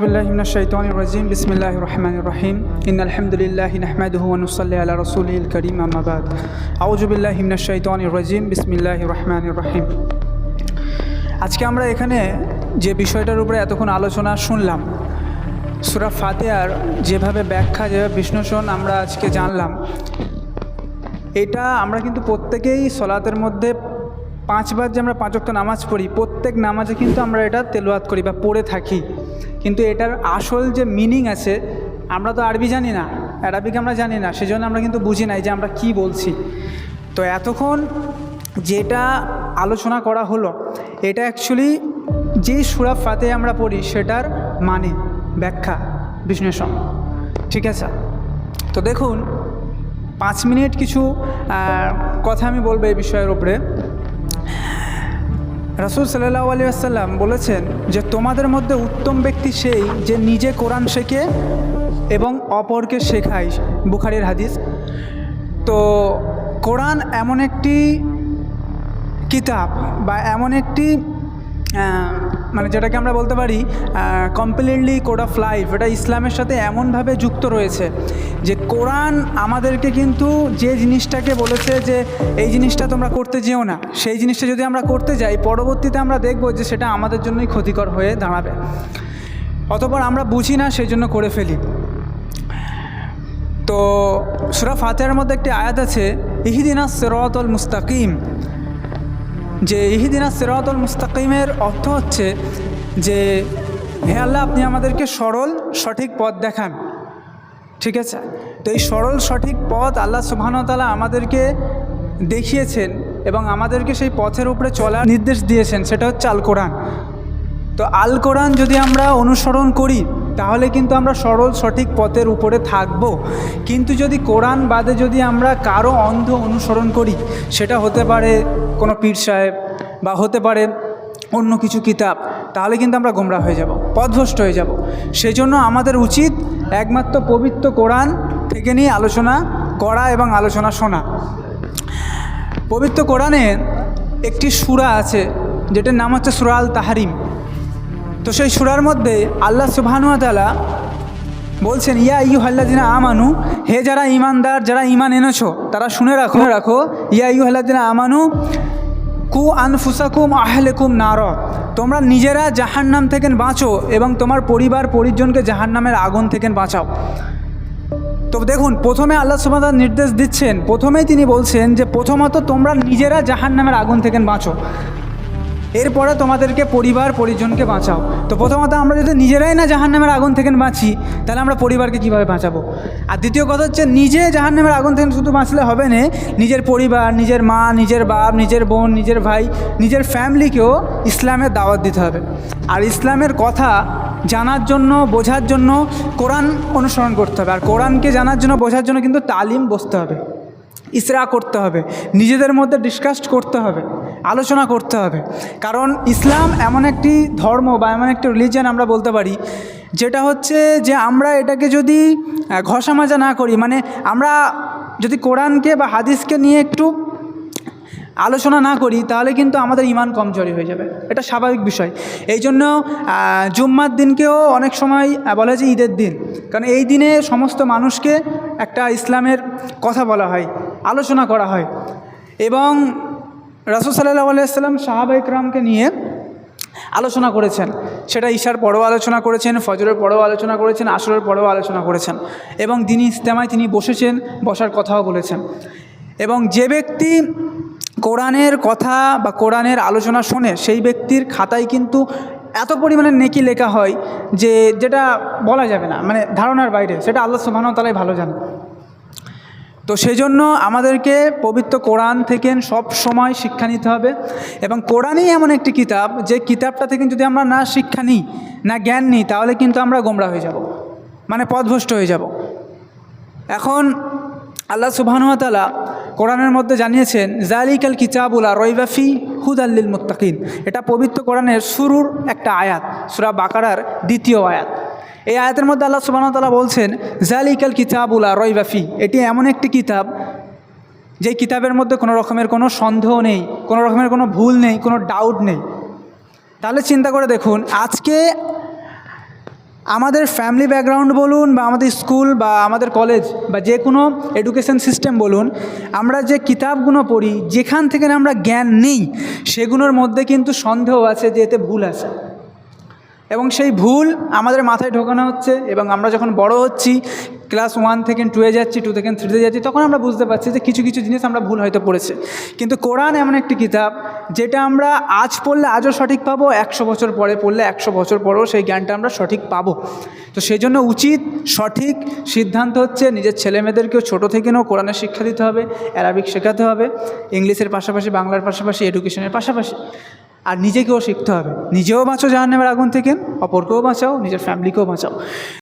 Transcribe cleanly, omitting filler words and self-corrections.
बिल्लाहि मिनश शैतानिर रजीम बिस्मिल्लाहिर रहमानिर रहीम इन्नाल हम्दुलिल्लाहि नहमदुहु व नुसल्ली अला रसूलिहिल करीम अम्मा बाद आऊযু बिल्लाहि मिनश शैतानिर रजीम बिस्मिल्लाहिर रहमानिर रहीम। আজকে আমরা এখানে যে বিষয়টার উপরে এতক্ষণ আলোচনা শুনলাম, সূরা ফাতিহার যেভাবে ব্যাখ্যা, যেভাবে বিশ্লেষণ আমরা আজকে জানলাম, এটা আমরা কিন্তু প্রত্যেকেই সলাতের মধ্যে 5 বার যে আমরা 5 ওয়াক্ত নামাজ পড়ি, প্রত্যেক নামাজে কিন্তু আমরা এটা তেলাওয়াত করি বা পড়ে থাকি। কিন্তু এটার আসল যে মিনিং আছে, আমরা তো আরবি জানি না, আরবিক আমরা জানি না, সেজন্য আমরা কিন্তু বুঝি নাই যে আমরা কি বলছি। তো এতক্ষণ যেটা আলোচনা করা হলো, এটা অ্যাকচুয়ালি যেই সূরা ফাতিহা আমরা পড়ি সেটার মানে, ব্যাখ্যা, বিশ্লেষণ, ঠিক আছে? তো দেখুন, 5 মিনিট কিছু কথা আমি বলবো এই বিষয়ের উপরে। রাসূল সাল্লাল্লাহু আলাইহি ওয়াসাল্লাম বলেছেন যে তোমাদের মধ্যে উত্তম ব্যক্তি সেই যে নিজে কোরআন শেখে এবং অপরকে শেখায়, বুখারীর হাদিস। তো কোরআন এমন একটি কিতাব বা এমন একটি মানে যেটাকে আমরা বলতে পারি কমপ্লিটলি কোড অফ লাইফ, এটা ইসলামের সাথে এমনভাবে যুক্ত রয়েছে যে কোরআন আমাদেরকে কিন্তু যে জিনিসটাকে বলেছে যে এই জিনিসটা তোমরা করতে যেও না, সেই জিনিসটা যদি আমরা করতে যাই, পরবর্তীতে আমরা দেখব যে সেটা আমাদের জন্যই ক্ষতিকর হয়ে দাঁড়াবে, অতঃপর আমরা বুঝি না, সেই জন্য করে ফেলি। তো সূরা ফাতিহার মধ্যে একটি আয়াত আছে, ইহদিনাস সিরাতাল মুস্তাকিম, যে ইহদিনাস সিরাতাল মুস্তাকিমের অর্থ হচ্ছে যে হে আল্লাহ, আপনি আমাদেরকে সরল সঠিক পথ দেখান, ঠিক আছে? তো এই সরল সঠিক পথ আল্লাহ সুবহানাহু ওয়া তাআলা আমাদেরকে দেখিয়েছেন এবং আমাদেরকে সেই পথের উপরে চলার নির্দেশ দিয়েছেন, সেটা হচ্ছে আল কোরআন। তো আল কোরআন যদি আমরা অনুসরণ করি তাহলে কিন্তু আমরা সরল সঠিক পথের উপরে থাকব। কিন্তু যদি কোরআন বাদে যদি আমরা কারো অন্ধ অনুসরণ করি, সেটা হতে পারে কোনো পীর সাহেব বা হতে পারে অন্য কিছু কিতাব, তাহলে কিন্তু আমরা গোমরা হয়ে যাব, পথভ্রষ্ট হয়ে যাব। সেই জন্য আমাদের উচিত একমাত্র পবিত্র কোরআন থেকে নিয়ে আলোচনা করা এবং আলোচনা শোনা। পবিত্র কোরআনে একটি সূরা আছে যেটার নাম হচ্ছে সূরা আল তাহরিম। তো সেই সূরার মধ্যে আল্লাহ সুবহানাহু ওয়া তাআলা বলছেন, ইয়া আইয়ুহাল্লাযিনা আমানু, হে যারা ঈমানদার, যারা ঈমান এনেছো, তারা শুনে রাখো, ইয়া আইয়ুহাল্লাযিনা আমানু কু আনফুসাকুম আহলিকুম নার, তোমরা নিজেরা জাহান্নাম থেকে বাঁচো এবং তোমার পরিবার পরিজনকে জাহান্নামের আগুন থেকে বাঁচাও। তো দেখুন, প্রথমে আল্লাহ সুবহানাহু ওয়া তাআলা নির্দেশ দিচ্ছেন, প্রথমেই তিনি বলছেন যে প্রথমত তোমরা নিজেরা জাহান্নামের আগুন থেকে বাঁচো, এরপরে তোমাদেরকে পরিবার পরিজনকে বাঁচাও। তো প্রথমত আমরা যদি নিজেরাই না জাহান্নামের আগুন থেকে বাঁচি, তাহলে আমরা পরিবারকে কীভাবে বাঁচাবো? আর দ্বিতীয় কথা হচ্ছে, নিজে জাহান্নামের আগুন থেকে শুধু বাঁচলে হবে না, নিজের পরিবার, নিজের মা, নিজের বাপ, নিজের বোন, নিজের ভাই, নিজের ফ্যামিলিকেও ইসলামের দাওয়াত দিতে হবে। আর ইসলামের কথা জানার জন্য, বোঝার জন্য কোরআন অনুসরণ করতে হবে। আর কোরআনকে জানার জন্য, বোঝার জন্য কিন্তু তালিম বসতে হবে, ইসরা করতে হবে, নিজেদের মধ্যে ডিসকাস করতে হবে, আলোচনা করতে হবে। কারণ ইসলাম এমন একটি ধর্ম বা এমন একটি রিলিজিয়ান আমরা বলতে পারি, যেটা হচ্ছে যে আমরা এটাকে যদি ঘষা মাজা না করি, মানে আমরা যদি কোরআনকে বা হাদিসকে নিয়ে একটু আলোচনা না করি, তাহলে কিন্তু আমাদের ঈমান কমজোরি হয়ে যাবে, এটা স্বাভাবিক বিষয়। এই জন্য জুম্মার দিনকেও অনেক সময় বলা হয় যে ঈদের দিন, কারণ এই দিনে সমস্ত মানুষকে একটা ইসলামের কথা বলা হয়, আলোচনা করা হয়। এবং রাসূল সাল্লাল্লাহু আলাইহি ওয়াসাল্লাম সাহাবা ইকরামকে নিয়ে আলোচনা করেছেন, সেটা ঈশার পরেও আলোচনা করেছেন, ফজরের পরেও আলোচনা করেছেন, আসরের পরেও আলোচনা করেছেন, এবং দিনী ইজতেমায় তিনি বসেছেন, বসার কথাও বলেছেন। এবং যে ব্যক্তি কোরআনের কথা বা কোরআনের আলোচনা শোনে, সেই ব্যক্তির খাতায় কিন্তু এত পরিমাণে নেকি লেখা হয় যে যেটা বলা যাবে না, মানে ধারণার বাইরে, সেটা আল্লাহ সুবহানাহু ওয়া তাআলাই ভালো জানেন। তো সেই জন্য আমাদেরকে পবিত্র কোরআন থেকে সব সময় শিক্ষা নিতে হবে। এবং কোরআনই এমন একটি কিতাব, যে কিতাবটা থেকে যদি আমরা না শিক্ষা নিই, না জ্ঞান নিই, তাহলে কিন্তু আমরা গোমরা হয়ে যাব, মানে পথভ্রষ্ট হয়ে যাব। এখন আল্লাহ সুবহানাহু ওয়া তাআলা কোরআনের মধ্যে জানিয়েছেন, যালিকাল কিতাবু লা রাইবা ফি হুদাল লিল মুত্তাকিন। এটা পবিত্র কোরআনের শুরুর একটা আয়াত, সূরা বাকারার 2য় আয়াত। এই আয়াতের মধ্যে আল্লাহ সুবহানাহু ওয়া তাআলা বলছেন, যালিকাল কিতাবু লা রাইবা ফি, এটি এমন একটি কিতাব যে কিতাবের মধ্যে কোনো রকমের কোনো সন্দেহ নেই, কোনো রকমের কোনো ভুল নেই, কোনো ডাউট নেই। তাহলে চিন্তা করে দেখুন, আজকে আমাদের ফ্যামিলি ব্যাকগ্রাউন্ড বলুন বা আমাদের স্কুল বা আমাদের কলেজ বা যে কোনো এডুকেশন সিস্টেম বলুন, আমরা যে কিতাবগুলো পড়ি, যেখান থেকে আমরা জ্ঞান নিই, সেগুলোর মধ্যে কিন্তু সন্দেহ আছে যে এতে ভুল আছে, এবং সেই ভুল আমাদের মাথায় ঢোকানো হচ্ছে। এবং আমরা যখন বড় হচ্ছি, ক্লাস 1 থেকে 2-এ যাচ্ছি, 2 থেকে 3-তে যাচ্ছি, তখন আমরা বুঝতে পারছি যে কিছু কিছু জিনিস আমরা ভুল হয়তো পড়েছি। কিন্তু কোরআন এমন একটি কিতাব যেটা আমরা আজ পড়লে আজও সঠিক পাবো, 100 বছর পরে পড়লে 100 বছর পরেও সেই জ্ঞানটা আমরা সঠিক পাবো। তো সেই জন্য উচিত সঠিক সিদ্ধান্ত হচ্ছে নিজের ছেলেমেয়েদেরকেও ছোটো থেকে কোরআনের শিক্ষা দিতে হবে, অ্যারাবিক শেখাতে হবে, ইংলিশের পাশাপাশি বাংলার পাশাপাশি এডুকেশনের পাশাপাশি। আর নিজেকেও শিখতে হবে, নিজেও বাঁচো জাহান্নামের আগুন থেকে, অপরকেও বাঁচাও, নিজের ফ্যামিলিকেও বাঁচাও।